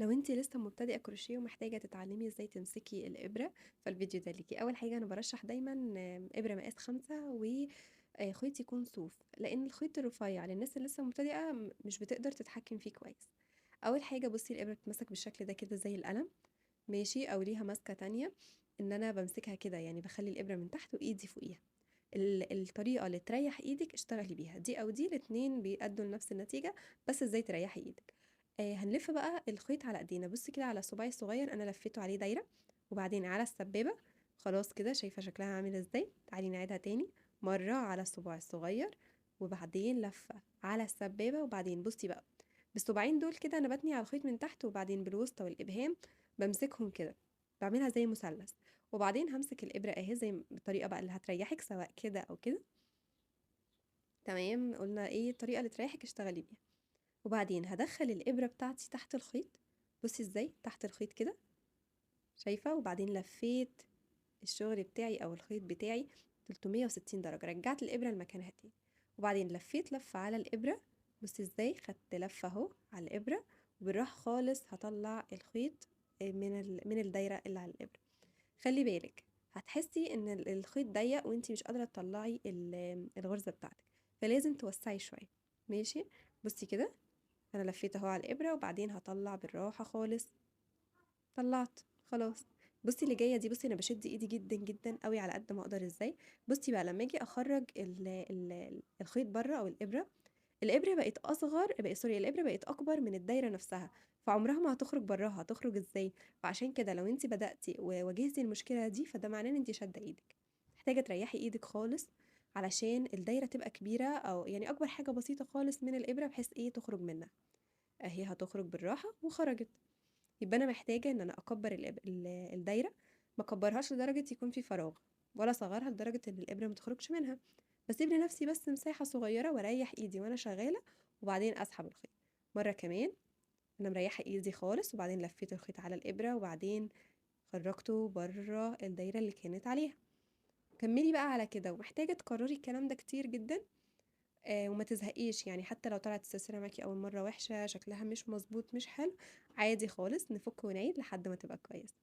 لو انتي لسه مبتدئة كروشيه ومحتاجة تتعلمي ازاي تمسكي الإبرة، فالفيديو ده ليكي. أول حاجة أنا برشح دايما إبرة مقاس 5 وخيط يكون صوف، لأن الخيط الرفيع للناس اللي لسه مبتدئة مش بتقدر تتحكم فيه كويس. أول حاجة بصي، الإبرة بتتمسك بالشكل ده كده زي القلم، ماشي، أو ليها ماسكة تانية. إن أنا بمسكها كده، يعني بخلي الإبرة من تحت وإيدي فوقيها. الطريقة اللي تريح ايدك اشتغلي بيها، دي او دي الاتنين بيأدوا لنفس النتيجة. بس ازاي تريحي ايدك؟ هنلف بقى الخيط على ايدينا. بصي كده على صباعي الصغير انا لفيته عليه دايرة، وبعدين على السبابة. خلاص كده شايفة شكلها عامل ازاي؟ تعالي نعيدها تاني. مرة على الصباع الصغير، وبعدين لفة على السبابة، وبعدين بصي بقى بالصباعين دول كده انا بتني على الخيط من تحت، وبعدين بالوسطى والابهام بمسكهم كده، بعملها زي مثلث. وبعدين همسك الابره اهي زي بالطريقه بقى اللي هتريحك، سواء كده او كده. تمام، قلنا ايه الطريقه اللي تريحك اشتغلي بيها. وبعدين هدخل الابره بتاعتي تحت الخيط. بصي ازاي تحت الخيط كده، شايفه؟ وبعدين لفيت الشغل بتاعي او الخيط بتاعي 360 درجه، رجعت الابره لمكانها تاني. وبعدين لفيت لفه على الابره. بصي ازاي خدت لفه اهو على الابره، وبالراحه خالص هطلع الخيط من الدايره اللي على الابره. خلي بالك، هتحسي ان الخيط ضيق وانتي مش قادره تطلعي الغرزه بتاعتك، فلازم توسعي شويه. ماشي، بصي كده انا لفيت اهو على الابره، وبعدين هطلع بالراحه خالص. طلعت خلاص. بصي اللي جايه دي، بصي انا بشد ايدي جدا جدا قوي على قد ما اقدر ازاي. بصي بقى لما اجي اخرج الخيط بره او الابره بقت اصغر، بقى سوري، الابره بقت اكبر من الدايره نفسها، فعمرها ما هتخرج براها. هتخرج ازاي؟ فعشان كده لو انت بداتي وواجهتي المشكله دي، فده معناه ان انت شاده ايدك. محتاجه تريحي ايدك خالص، علشان الدايره تبقى كبيره، او يعني اكبر حاجه بسيطه خالص من الابره، بحيث ايه تخرج منها. اهي هتخرج بالراحه وخرجت. يبقى انا محتاجه ان انا اكبر الدايره، ما اكبرهاش لدرجه يكون في فراغ، ولا اصغرها لدرجه ان الابره ما تخرجش منها. بسيب لنفسي بس مساحه صغيره، واريح ايدي وانا شغاله، وبعدين اسحب الخيط مره كمان. انا مريحه ايدي خالص، وبعدين لفيت الخيط على الابره، وبعدين خرجته بره الدايره اللي كانت عليها. كملي بقى على كده، ومحتاجه تكرري الكلام ده كتير جدا. وما تزهقيش، يعني حتى لو طلعت السلسله معاكي اول مره وحشه، شكلها مش مظبوط مش حلو، عادي خالص، نفك ونعيد لحد ما تبقى كويس.